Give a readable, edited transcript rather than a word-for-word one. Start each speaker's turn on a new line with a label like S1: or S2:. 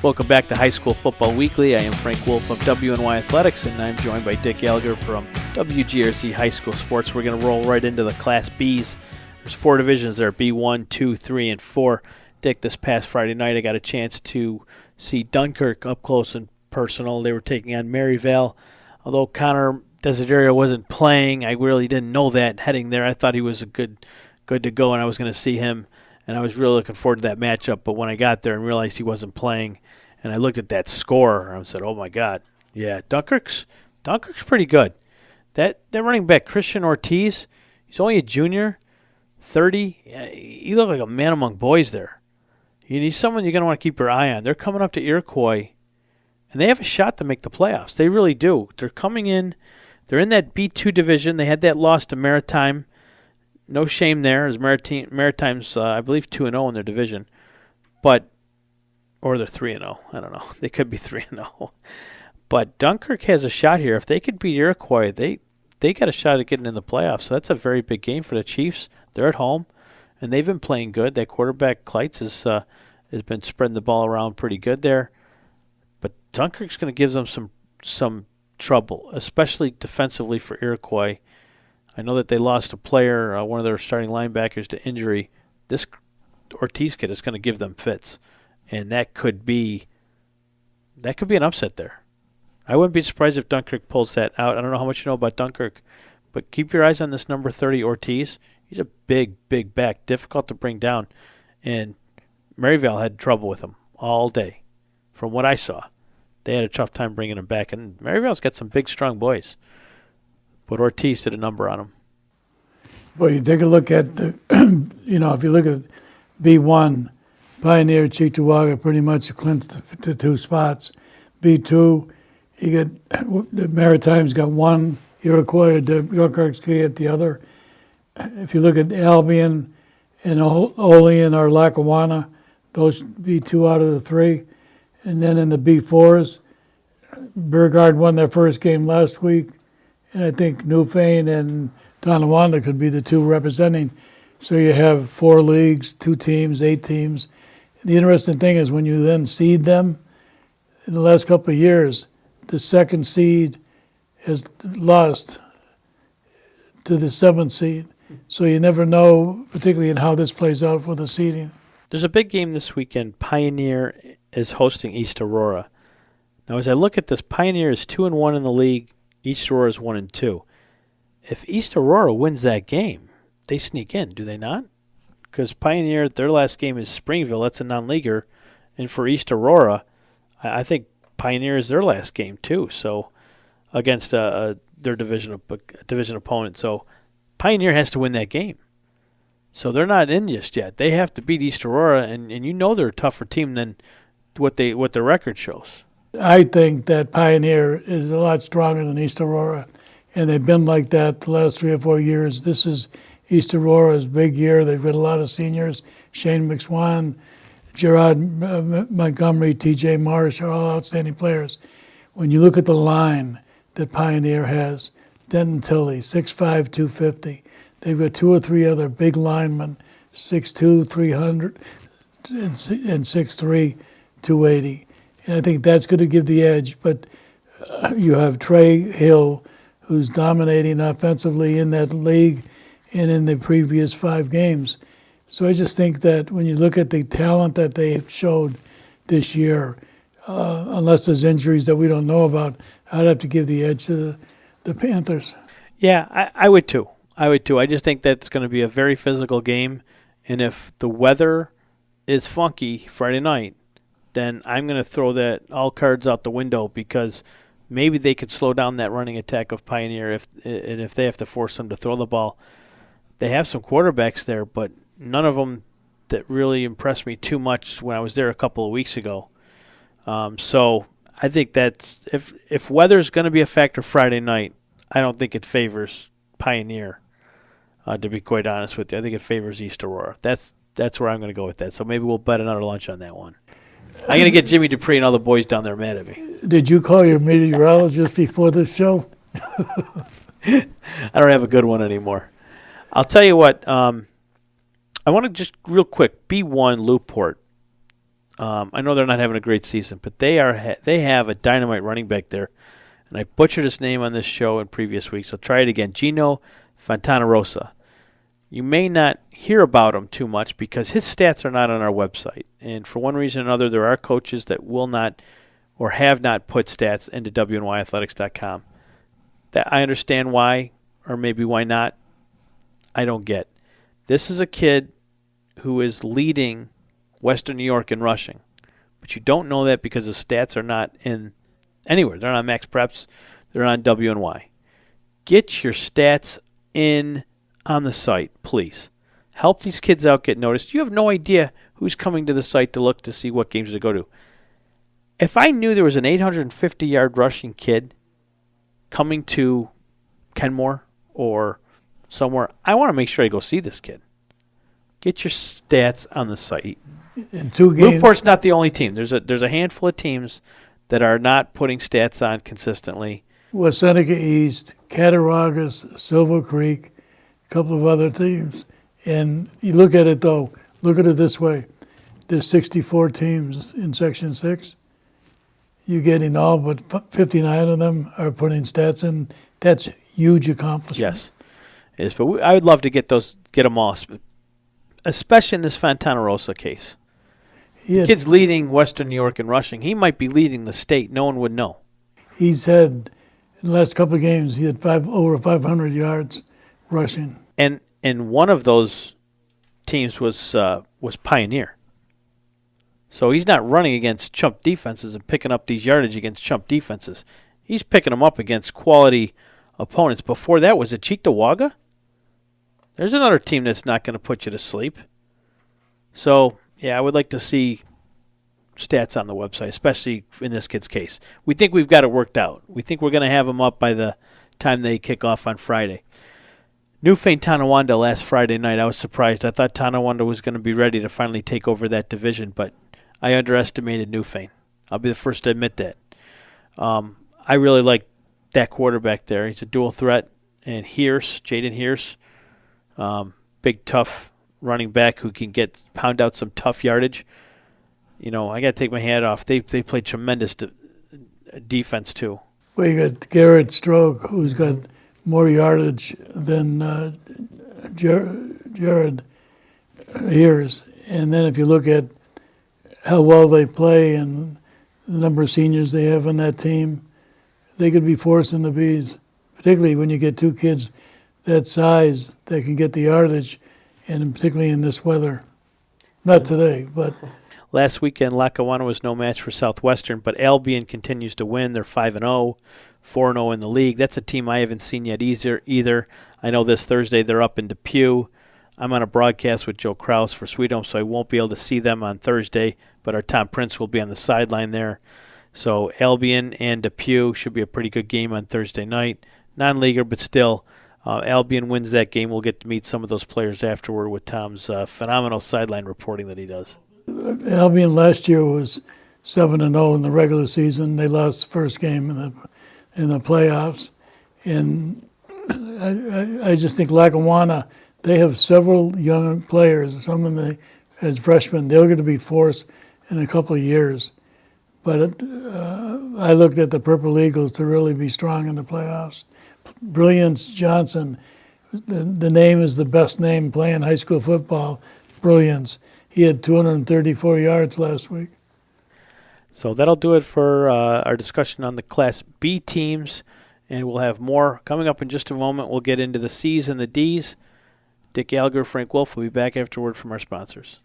S1: Welcome back to High School Football Weekly. I am Frank Wolf of WNY Athletics, and I'm joined by Dick Gallagher from WGRC High School Sports. We're going to roll right into the Class Bs. There's 4 divisions there, B1, 2, 3, and 4. Dick, this past Friday night I got a chance to see Dunkirk up close and personal. They were taking on Maryvale. Although Connor Desiderio wasn't playing, I really didn't know that heading there. I thought he was good to go, and I was going to see him, and I was really looking forward to that matchup. But when I got there and realized he wasn't playing, and I looked at that score, I said, oh, my God. Yeah, Dunkirk's pretty good. That running back, Christian Ortiz, he's only a junior, 30. He looked like a man among boys there. He's someone you're going to want to keep your eye on. They're coming up to Iroquois, and they have a shot to make the playoffs. They really do. They're coming in. They're in that B2 division. They had that loss to Maritime. No shame there, as Maritime's, I believe, 2-0 in their division. Or they're 3-0. I don't know. They could be 3-0. But Dunkirk has a shot here. If they could beat Iroquois, they got a shot at getting in the playoffs. So that's a very big game for the Chiefs. They're at home, and they've been playing good. That quarterback, Kleitz, has been spreading the ball around pretty good there. But Dunkirk's going to give them some trouble, especially defensively for Iroquois. I know that they lost a player, one of their starting linebackers, to injury. This Ortiz kid is going to give them fits. And that could be an upset there. I wouldn't be surprised if Dunkirk pulls that out. I don't know how much you know about Dunkirk, but keep your eyes on this number 30 Ortiz. He's a big back, difficult to bring down. And Maryvale had trouble with him all day. From what I saw, they had a tough time bringing him back. And Maryvale's got some big, strong boys. But Ortiz did a number on him.
S2: Well, you take a look at the, if you look at B1, Pioneer, Cheektowaga pretty much clinched the 2 spots. B2, you got the Maritime's got 1, Iroquois, Dunkirk's get the other. If you look at Albion and Olean or Lackawanna, those be 2 out of the 3. And then in the B4s, Burgard won their first game last week, and I think Newfane and Tonawanda could be the 2 representing. So you have 4 leagues, 2 teams, 8 teams. The interesting thing is when you then seed them, in the last couple of years, the 2nd seed has lost to the 7th seed. So you never know, particularly in how this plays out for the seeding.
S1: There's a big game this weekend. Pioneer is hosting East Aurora. Now, as I look at this, Pioneer is 2-1 in the league. East Aurora is 1-2. If East Aurora wins that game, they sneak in, do they not? Because Pioneer, their last game is Springville. That's a non-leaguer. And for East Aurora, I think Pioneer is their last game too. So against their division opponent. So Pioneer has to win that game. So they're not in just yet. They have to beat East Aurora, and you know they're a tougher team than what their record shows.
S2: I think that Pioneer is a lot stronger than East Aurora, and they've been like that the last 3 or 4 years. This is East Aurora's big year. They've got a lot of seniors. Shane McSwan, Gerard Montgomery, T.J. Marsh are all outstanding players. When you look at the line that Pioneer has, Denton Tilley, 6'5", 250. They've got 2 or 3 other big linemen, 6'2", 300, and 6'3", 280. And I think that's going to give the edge. But you have Trey Hill, who's dominating offensively in that league and in the previous 5 games. So I just think that when you look at the talent that they showed this year, unless there's injuries that we don't know about, I'd have to give the edge to the Panthers.
S1: Yeah, I would too. I just think that's going to be a very physical game. And if the weather is funky Friday night, then I'm going to throw all cards out the window, because maybe they could slow down that running attack of Pioneer if they have to force them to throw the ball. They have some quarterbacks there, but none of them that really impressed me too much when I was there a couple of weeks ago. So I think that if weather's going to be a factor Friday night, I don't think it favors Pioneer, to be quite honest with you. I think it favors East Aurora. That's where I'm going to go with that. So maybe we'll bet another lunch on that one. I'm going to get Jimmy Dupree and all the boys down there mad at me.
S2: Did you call your meteorologist before this show?
S1: I don't have a good one anymore. I'll tell you what, I want to just real quick, B1 Looport. I know they're not having a great season, but they have a dynamite running back there. And I butchered his name on this show in previous weeks. So try it again. Gino Fontana Rosa. You may not hear about him too much because his stats are not on our website. And for one reason or another, there are coaches that will not or have not put stats into WNYathletics.com. That I understand why, or maybe why not. I don't get. This is a kid who is leading Western New York in rushing. But you don't know that because the stats are not in anywhere. They're not on Max Preps. They're on WNY. Get your stats in on the site, please. Help these kids out get noticed. You have no idea who's coming to the site to look to see what games to go to. If I knew there was an 850-yard rushing kid coming to Kenmore or somewhere, I want to make sure I go see this kid. Get your stats on the site.
S2: In 2 games,
S1: Newport's not the only team. There's a handful of teams that are not putting stats on consistently.
S2: West Seneca East, Cattaraugus, Silver Creek, a couple of other teams. And you look at it, though, look at it this way. There's 64 teams in Section 6. You're getting all but 59 of them are putting stats in. That's huge accomplishment.
S1: Yes, it is. But I would love to get them all, especially in this Fontana Rosa case. The kid's leading Western New York in rushing. He might be leading the state. No one would know.
S2: He's had, in the last couple of games, he had over 500 yards rushing.
S1: And one of those teams was Pioneer. So he's not running against chump defenses and picking up these yardage against chump defenses. He's picking them up against quality opponents. Before that, was it Cheektowaga? There's another team that's not going to put you to sleep. So, yeah, I would like to see stats on the website, especially in this kid's case. We think we've got it worked out. We think we're going to have them up by the time they kick off on Friday. Newfane Tonawanda last Friday night, I was surprised. I thought Tonawanda was going to be ready to finally take over that division, but I underestimated Newfane. I'll be the first to admit that. I really like that quarterback there. He's a dual threat. And Jaden Hearse, big, tough running back who can pound out some tough yardage. I got to take my hat off. They played tremendous defense, too.
S2: Well, you got Garrett Stroke, who's got more yardage than Jared Hears. And then if you look at how well they play and the number of seniors they have on that team, they could be forcing the bees, particularly when you get 2 kids that size that can get the yardage, and particularly in this weather. Not today, but...
S1: Last weekend, Lackawanna was no match for Southwestern, but Albion continues to win. They're 5-0, 4-0 in the league. That's a team I haven't seen yet either. I know this Thursday they're up in Depew. I'm on a broadcast with Joe Kraus for Sweet Home, so I won't be able to see them on Thursday, but our Tom Prince will be on the sideline there. So Albion and Depew should be a pretty good game on Thursday night. Non-leaguer, but still, Albion wins that game. We'll get to meet some of those players afterward with Tom's phenomenal sideline reporting that he does.
S2: Albion last year was 7-0 in the regular season. They lost the first game in the playoffs, and I just think Lackawanna, they have several young players. Some of them as freshmen, they're going to be forced in a couple of years. But I looked at the Purple Eagles to really be strong in the playoffs. Brilliance Johnson, the name is the best name playing high school football. Brilliance. He had 234 yards last week.
S1: So that'll do it for our discussion on the Class B teams, and we'll have more coming up in just a moment. We'll get into the C's and the D's. Dick Gallagher, Frank Wolf will be back afterward from our sponsors.